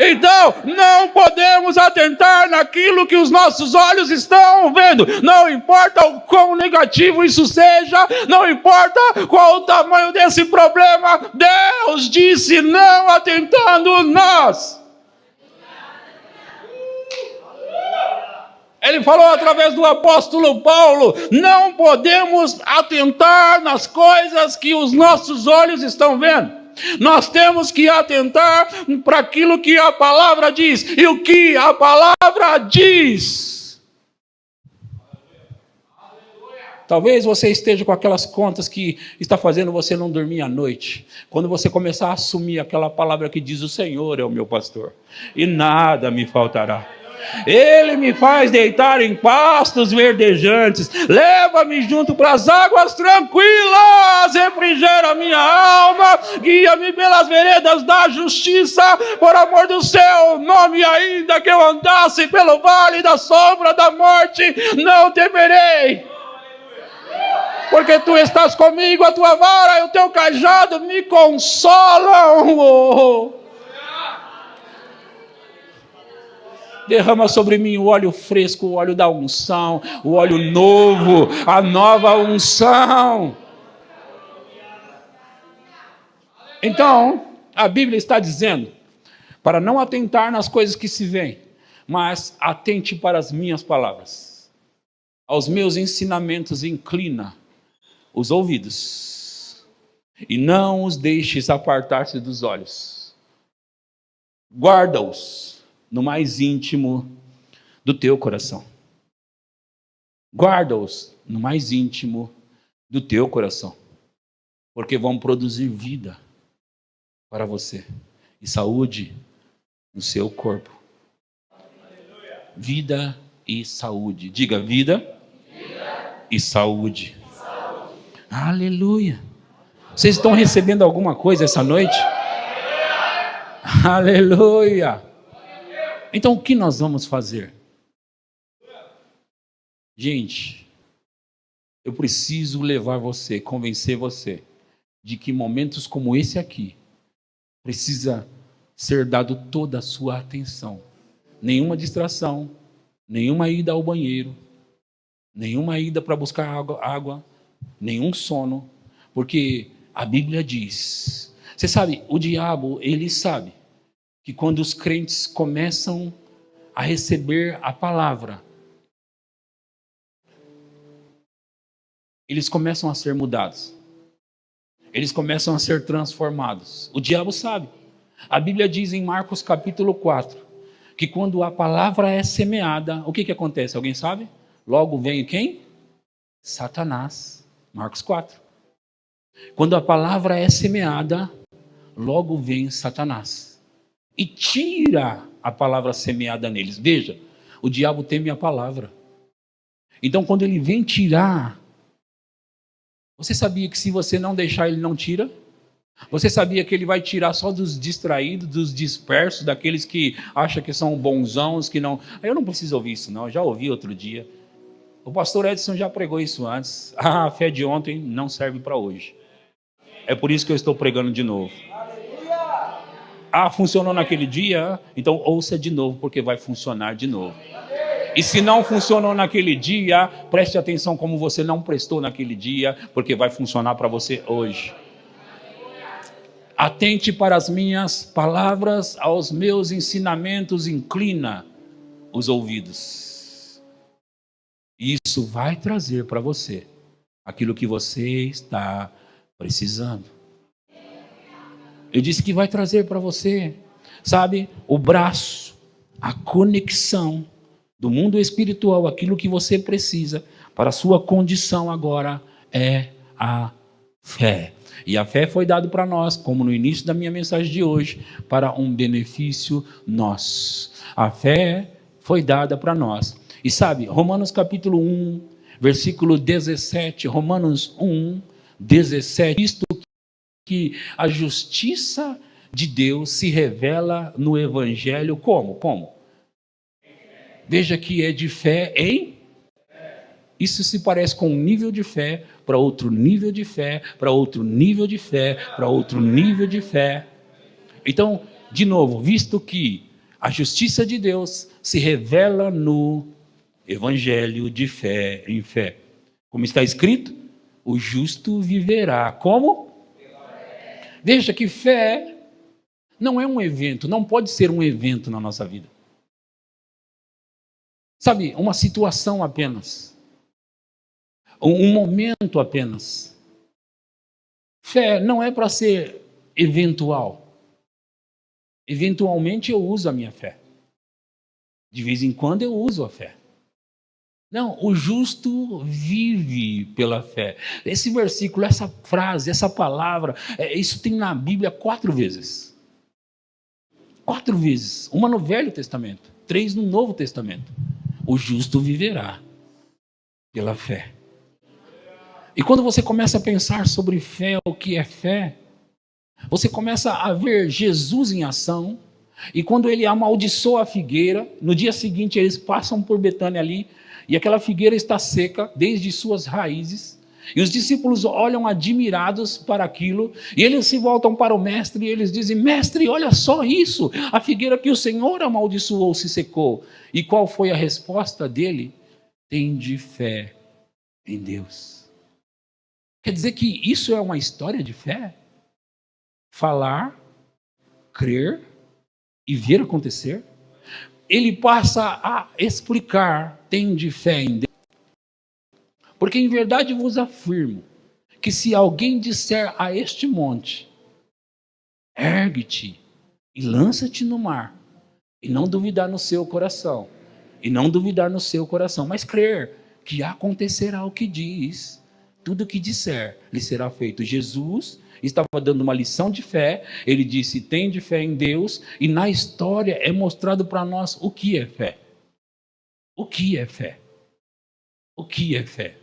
Então, não podemos atentar naquilo que os nossos olhos estão vendo. Não importa o quão negativo isso seja, não importa qual o tamanho desse problema, Deus disse não atentando nós. Ele falou através do apóstolo Paulo, não podemos atentar nas coisas que os nossos olhos estão vendo. Nós temos que atentar para aquilo que a palavra diz. E o que a palavra diz? Talvez você esteja com aquelas contas que está fazendo você não dormir à noite. Quando você começar a assumir aquela palavra que diz, o Senhor é o meu pastor, e nada me faltará. Ele me faz deitar em pastos verdejantes, leva-me junto para as águas tranquilas, refrigera minha alma, guia-me pelas veredas da justiça, por amor do seu nome, ainda que eu andasse pelo vale da sombra da morte, não temerei, porque tu estás comigo, a tua vara e o teu cajado me consolam. Derrama sobre mim o óleo fresco, o óleo da unção, o óleo novo, a nova unção. Então, a Bíblia está dizendo, para não atentar nas coisas que se veem, mas atente para as minhas palavras. Aos meus ensinamentos inclina os ouvidos, e não os deixes apartar-se dos olhos. Guarda-os no mais íntimo do teu coração. Guarda-os no mais íntimo do teu coração, porque vão produzir vida para você e saúde no seu corpo. Vida e saúde. Diga vida e saúde. Aleluia. Vocês estão recebendo alguma coisa essa noite? Aleluia. Então, o que nós vamos fazer? Gente, eu preciso levar você, convencer você, de que momentos como esse aqui, precisa ser dado toda a sua atenção. Nenhuma distração, nenhuma ida ao banheiro, nenhuma ida para buscar água, nenhum sono, porque a Bíblia diz, você sabe, o diabo, ele sabe, que quando os crentes começam a receber a palavra, eles começam a ser mudados. Eles começam a ser transformados. O diabo sabe. A Bíblia diz em Marcos capítulo 4, que quando a palavra é semeada, o que acontece? Alguém sabe? Logo vem quem? Satanás. Marcos 4. Quando a palavra é semeada, logo vem Satanás. E tira a palavra semeada neles. Veja, O diabo teme a palavra. Então, quando ele vem tirar, você sabia que se você não deixar, ele não tira? Você sabia que ele vai tirar só dos distraídos, dos dispersos, daqueles que acham que são bonzãos, que não... Eu não preciso ouvir isso, não. Eu já ouvi outro dia. O pastor Edson já pregou isso antes. A fé de ontem não serve para hoje. É por isso que eu estou pregando de novo. Funcionou naquele dia? Então ouça de novo, porque vai funcionar de novo. E se não funcionou naquele dia, preste atenção como você não prestou naquele dia, porque vai funcionar para você hoje. Atente para as minhas palavras, aos meus ensinamentos, inclina os ouvidos. Isso vai trazer para você aquilo que você está precisando. Eu disse que vai trazer para você, sabe, o braço, a conexão do mundo espiritual, aquilo que você precisa para a sua condição agora é a fé. E a fé foi dada para nós, como no início da minha mensagem de hoje, para um benefício nosso. A fé foi dada para nós. E sabe, Romanos capítulo 1, versículo 17, Romanos 1, 17, isto que a justiça de Deus se revela no Evangelho como? Veja que é de fé em... Isso se parece com um nível de fé, para outro nível de fé, para outro nível de fé, para outro nível de fé. Então, de novo, visto que a justiça de Deus se revela no Evangelho de fé em fé. Como está escrito, o justo viverá. Como? Veja que fé não é um evento, não pode ser um evento na nossa vida. Sabe, uma situação apenas. Um momento apenas. Fé não é para ser eventual. Eventualmente eu uso a minha fé. De vez em quando eu uso a fé. Não, o justo vive pela fé. Esse versículo, essa frase, essa palavra, isso tem na Bíblia 4 vezes. 4 vezes. Uma no Velho Testamento, 3 no Novo Testamento. O justo viverá pela fé. E quando você começa a pensar sobre fé, o que é fé, você começa a ver Jesus em ação. E quando ele amaldiçoa a figueira, no dia seguinte eles passam por Betânia ali, e aquela figueira está seca desde suas raízes. E os discípulos olham admirados para aquilo, e eles se voltam para o mestre e eles dizem: mestre, olha só isso, a figueira que o Senhor amaldiçoou se secou. E qual foi a resposta dele? Tende fé em Deus. Quer dizer que isso é uma história de fé? Falar, crer e ver acontecer? Ele passa a explicar: tende fé em Deus. Porque em verdade vos afirmo que se alguém disser a este monte: ergue-te e lança-te no mar, e não duvidar no seu coração, mas crer que acontecerá o que diz, tudo o que disser lhe será feito. Jesus estava dando uma lição de fé, ele disse: tende fé em Deus, e na história é mostrado para nós o que é fé. O que é fé? O que é fé?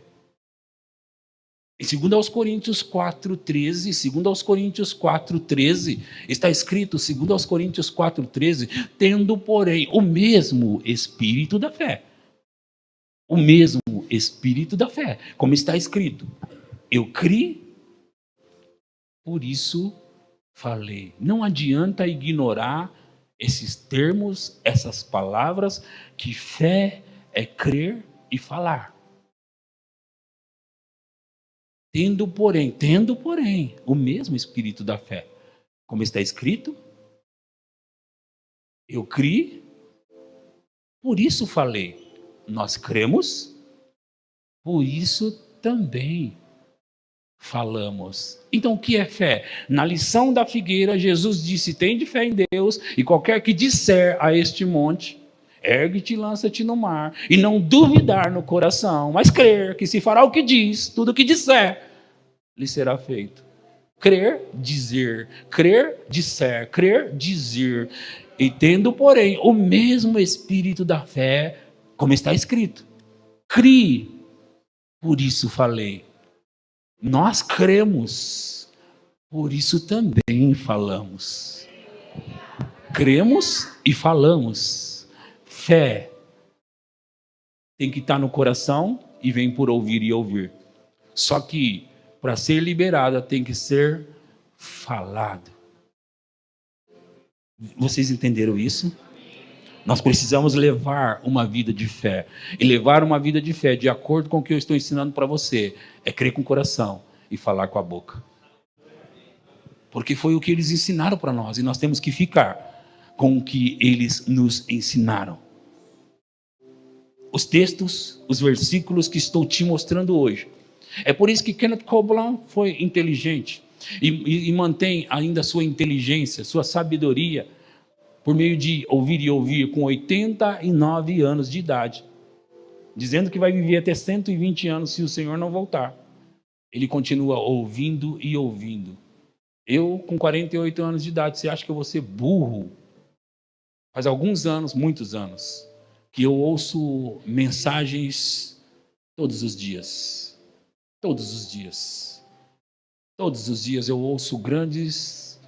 Em 2 Coríntios 4,13, está escrito, 2 Coríntios 4,13, tendo, porém, o mesmo Espírito da fé. O mesmo Espírito da fé, como está escrito: eu criei, por isso falei. Não adianta ignorar esses termos, essas palavras, que fé é crer e falar. Tendo, porém, o mesmo Espírito da fé. Como está escrito, eu criei, por isso falei. Nós cremos, por isso também falamos. Então o que é fé? Na lição da figueira, Jesus disse: tende fé em Deus, e qualquer que disser a este monte: ergue-te e lança-te no mar, e não duvidar no coração, mas crer que se fará o que diz, tudo o que disser lhe será feito. Crer, dizer, crer, disser, crer, dizer. E tendo, porém, o mesmo Espírito da fé, como está escrito. Crie, por isso falei. Nós cremos, por isso também falamos. Cremos e falamos. Fé tem que estar no coração e vem por ouvir e ouvir. Só que, para ser liberada, tem que ser falado. Vocês entenderam isso? Nós precisamos levar uma vida de fé. E levar uma vida de fé, de acordo com o que eu estou ensinando para você, é crer com o coração e falar com a boca. Porque foi o que eles ensinaram para nós. E nós temos que ficar com o que eles nos ensinaram. Os textos, os versículos que estou te mostrando hoje. É por isso que Kenneth Copeland foi inteligente. E mantém ainda sua inteligência, sua sabedoria, por meio de ouvir e ouvir, com 89 anos de idade, dizendo que vai viver até 120 anos se o Senhor não voltar. Ele continua ouvindo e ouvindo. Eu, com 48 anos de idade, você acha que eu vou ser burro? Faz alguns anos, muitos anos, que eu ouço mensagens todos os dias. Todos os dias. Todos os dias eu ouço grandes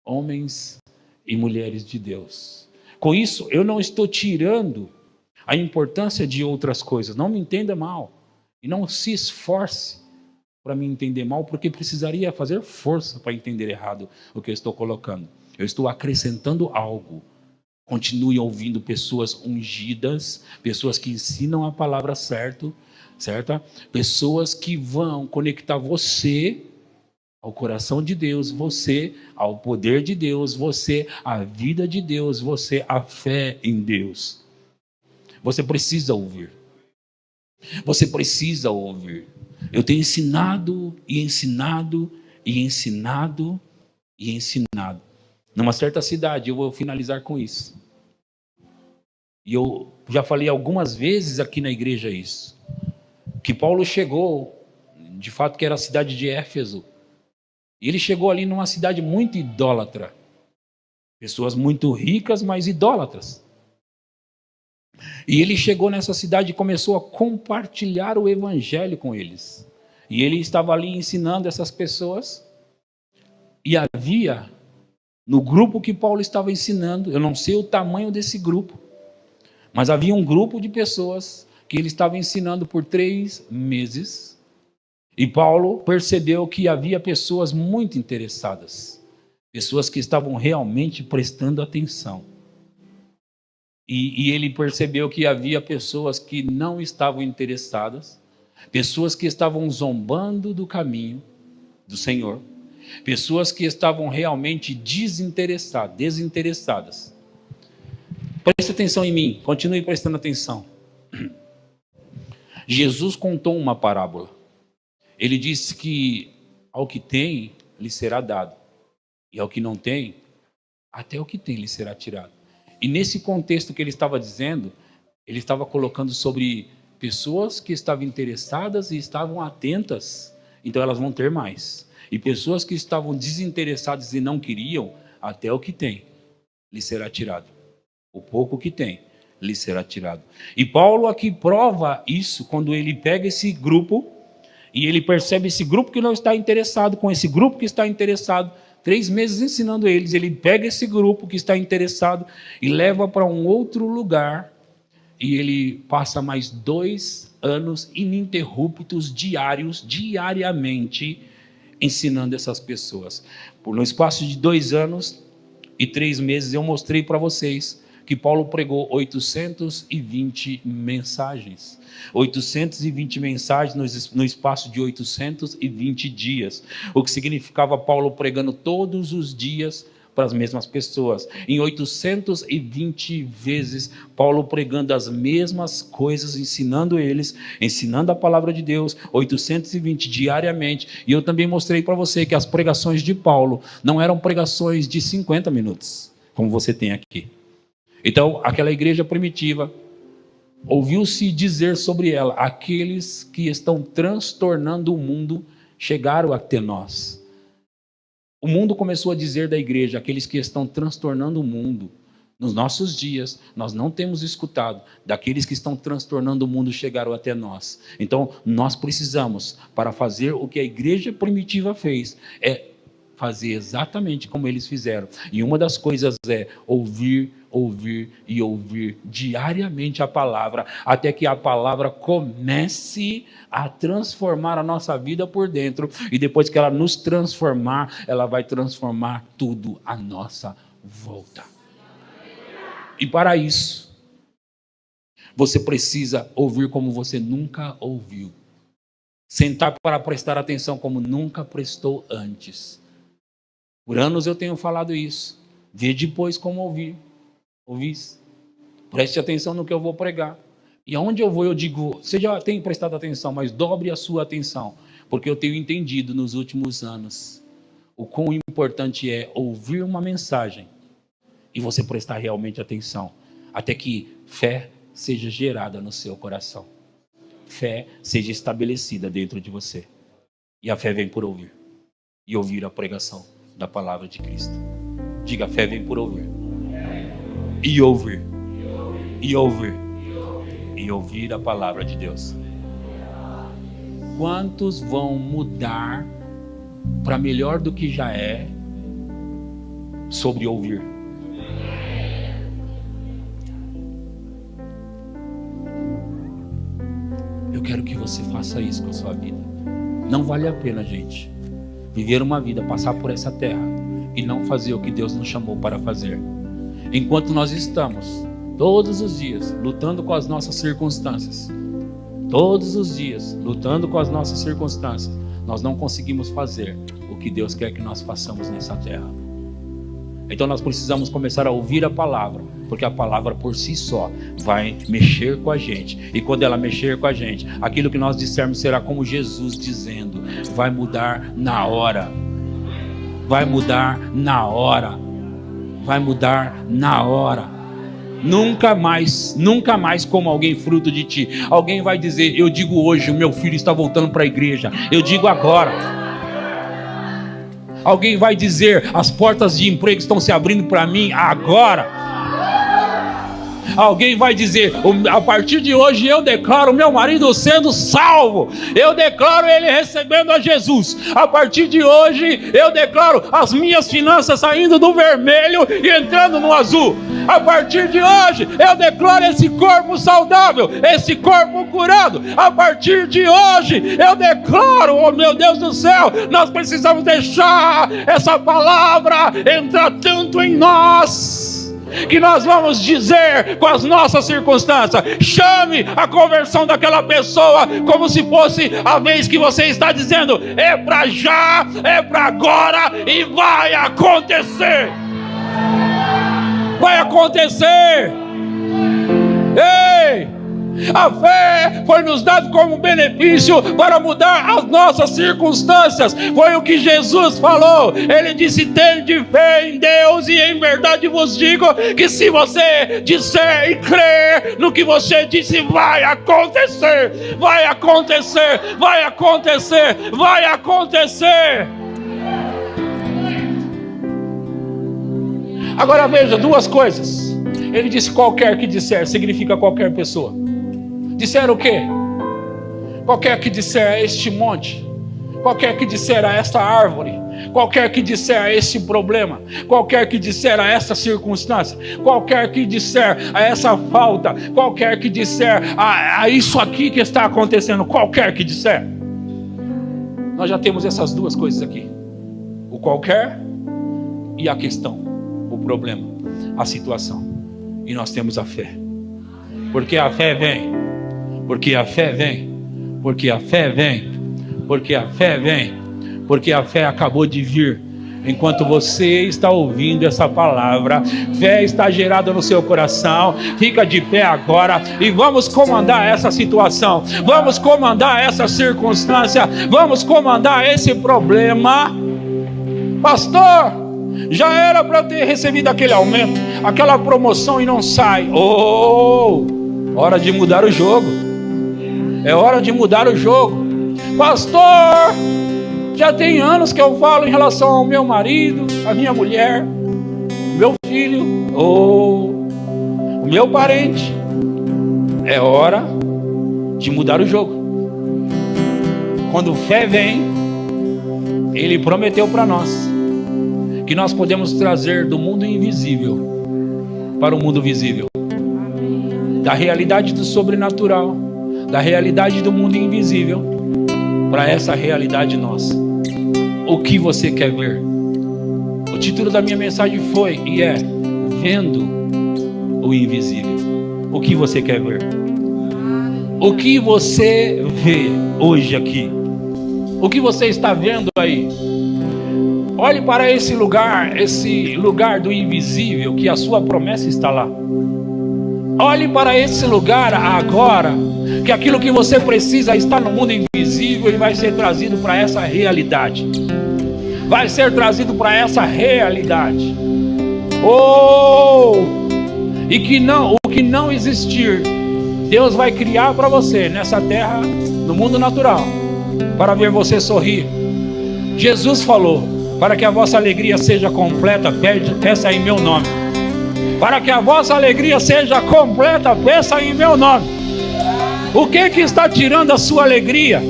homens e mulheres de Deus. Com isso, eu não estou tirando a importância de outras coisas. Não me entenda mal. E não se esforce para me entender mal, porque precisaria fazer força para entender errado o que eu estou colocando. Eu estou acrescentando algo. Continue ouvindo pessoas ungidas, pessoas que ensinam a palavra certa, pessoas que vão conectar você ao coração de Deus, você ao poder de Deus, você à vida de Deus, você à fé em Deus. Você precisa ouvir. Você precisa ouvir. Eu tenho ensinado e ensinado e ensinado e ensinado. Numa certa cidade, eu vou finalizar com isso. E eu já falei algumas vezes aqui na igreja isso. Que Paulo chegou, de fato que era a cidade de Éfeso. E ele chegou ali numa cidade muito idólatra. Pessoas muito ricas, mas idólatras. E ele chegou nessa cidade e começou a compartilhar o evangelho com eles. E ele estava ali ensinando essas pessoas. E havia, no grupo que Paulo estava ensinando, eu não sei o tamanho desse grupo, mas havia um grupo de pessoas que ele estava ensinando por 3 meses. E Paulo percebeu que havia pessoas muito interessadas, pessoas que estavam realmente prestando atenção. E ele percebeu que havia pessoas que não estavam interessadas, pessoas que estavam zombando do caminho do Senhor, pessoas que estavam realmente desinteressadas. Preste atenção em mim, continue prestando atenção. Jesus contou uma parábola. Ele disse que ao que tem, lhe será dado. E ao que não tem, até o que tem lhe será tirado. E nesse contexto que ele estava dizendo, ele estava colocando sobre pessoas que estavam interessadas e estavam atentas, então elas vão ter mais. E pessoas que estavam desinteressadas e não queriam, até o que tem lhe será tirado. O pouco que tem lhe será tirado. E Paulo aqui prova isso quando ele pega esse grupo e ele percebe esse grupo que não está interessado com esse grupo que está interessado. 3 meses ensinando eles, ele pega esse grupo que está interessado e leva para um outro lugar e ele passa mais 2 anos ininterruptos, diariamente, ensinando essas pessoas. No espaço de 2 anos e 3 meses eu mostrei para vocês que Paulo pregou 820 mensagens. 820 mensagens no espaço de 820 dias. O que significava Paulo pregando todos os dias para as mesmas pessoas. Em 820 vezes, Paulo pregando as mesmas coisas, ensinando eles, ensinando a palavra de Deus, 820 diariamente. E eu também mostrei para você que as pregações de Paulo não eram pregações de 50 minutos, como você tem aqui. Então, aquela igreja primitiva, ouviu-se dizer sobre ela, aqueles que estão transtornando o mundo chegaram até nós. O mundo começou a dizer da igreja, aqueles que estão transtornando o mundo Nos nossos dias, nós não temos escutado daqueles que estão transtornando o mundo chegaram até nós. Então, nós precisamos, para fazer o que a igreja primitiva fez, é fazer exatamente como eles fizeram. E uma das coisas é ouvir, ouvir e ouvir diariamente a palavra, até que a palavra comece a transformar a nossa vida por dentro. E depois que ela nos transformar, ela vai transformar tudo à nossa volta. E para isso, você precisa ouvir como você nunca ouviu. Sentar para prestar atenção como nunca prestou antes. Por anos eu tenho falado isso. Vê depois como ouvir. Ouvis? Preste atenção no que eu vou pregar. E aonde eu vou, eu digo, você já tem prestado atenção, mas dobre a sua atenção. Porque eu tenho entendido nos últimos anos o quão importante é ouvir uma mensagem e você prestar realmente atenção, até que fé seja gerada no seu coração. Fé seja estabelecida dentro de você. E a fé vem por ouvir. E ouvir a pregação da palavra de Cristo. Diga, a fé vem por ouvir. E ouvir. E ouvir. E ouvir a palavra de Deus. Quantos vão mudar para melhor do que já é sobre ouvir? Eu quero que você faça isso com a sua vida. Não vale a pena, gente, viver uma vida, passar por essa terra e não fazer o que Deus nos chamou para fazer. Enquanto nós estamos, todos os dias, lutando com as nossas circunstâncias, todos os dias, lutando com as nossas circunstâncias, nós não conseguimos fazer o que Deus quer que nós façamos nessa terra. Então nós precisamos começar a ouvir a palavra, porque a palavra por si só vai mexer com a gente. E quando ela mexer com a gente, aquilo que nós dissermos será como Jesus dizendo, vai mudar na hora. Vai mudar na hora. Vai mudar na hora. Nunca mais como alguém fruto de ti. Alguém vai dizer, eu digo hoje, o meu filho está voltando para a igreja. Eu digo agora. Alguém vai dizer, as portas de emprego estão se abrindo para mim agora. Alguém vai dizer, a partir de hoje eu declaro meu marido sendo salvo. Eu declaro ele recebendo a Jesus. A partir de hoje eu declaro as minhas finanças saindo do vermelho e entrando no azul. A partir de hoje eu declaro esse corpo saudável, esse corpo curado. A partir de hoje eu declaro, oh meu Deus do céu, nós precisamos deixar essa palavra entrar tanto em nós, que nós vamos dizer com as nossas circunstâncias. Chame a conversão daquela pessoa como se fosse a vez que você está dizendo, é para já, é para agora e vai acontecer. Vai acontecer. Ei! A fé foi nos dada como benefício para mudar as nossas circunstâncias. Foi o que Jesus falou. Ele disse, tende fé em Deus e em verdade vos digo que se você disser e crer no que você disse, vai acontecer. Vai acontecer. Vai acontecer. Vai acontecer. Agora veja, duas coisas. Ele disse qualquer que disser, significa qualquer pessoa. Disser o quê? Qualquer que disser a este monte, qualquer que disser a esta árvore, qualquer que disser a este problema, qualquer que disser a esta circunstância, qualquer que disser a essa falta, qualquer que disser a isso aqui que está acontecendo, qualquer que disser. Nós já temos essas duas coisas aqui. O qualquer e a questão, o problema, a situação. E nós temos a fé. Porque a fé vem. Porque a fé vem. Porque a fé vem. Porque a fé vem. Porque a fé acabou de vir. Enquanto você está ouvindo essa palavra, fé está gerada no seu coração. Fica de pé agora e vamos comandar essa situação. Vamos comandar essa circunstância. Vamos comandar esse problema. Pastor, já era para ter recebido aquele aumento, aquela promoção e não sai. Hora de mudar o jogo. É hora de mudar o jogo. Pastor, já tem anos que eu falo em relação ao meu marido, a minha mulher, meu filho. meu parente, é hora de mudar o jogo. Quando fé vem, Ele prometeu para nós que nós podemos trazer do mundo invisível para o mundo visível, da realidade do sobrenatural, da realidade do mundo invisível, para essa realidade nossa. O que você quer ver? O título da minha mensagem foi e é Vendo o Invisível. O que você quer ver? O que você vê hoje aqui? O que você está vendo aí? Olhe para esse lugar do invisível, que a sua promessa está lá. Olhe para esse lugar agora, que aquilo que você precisa está no mundo invisível e vai ser trazido para essa realidade. Vai ser trazido para essa realidade. E o que não existir, Deus vai criar para você nessa terra, no mundo natural, para ver você sorrir. Jesus falou: para que a vossa alegria seja completa, peça em meu nome. Para que a vossa alegria seja completa, peça em meu nome. O que está tirando a sua alegria?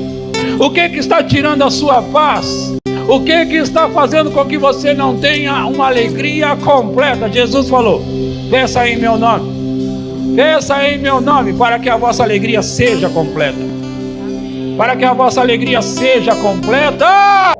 O que está tirando a sua paz? O que está fazendo com que você não tenha uma alegria completa? Jesus falou: peça em meu nome. Peça em meu nome, para que a vossa alegria seja completa. Para que a vossa alegria seja completa.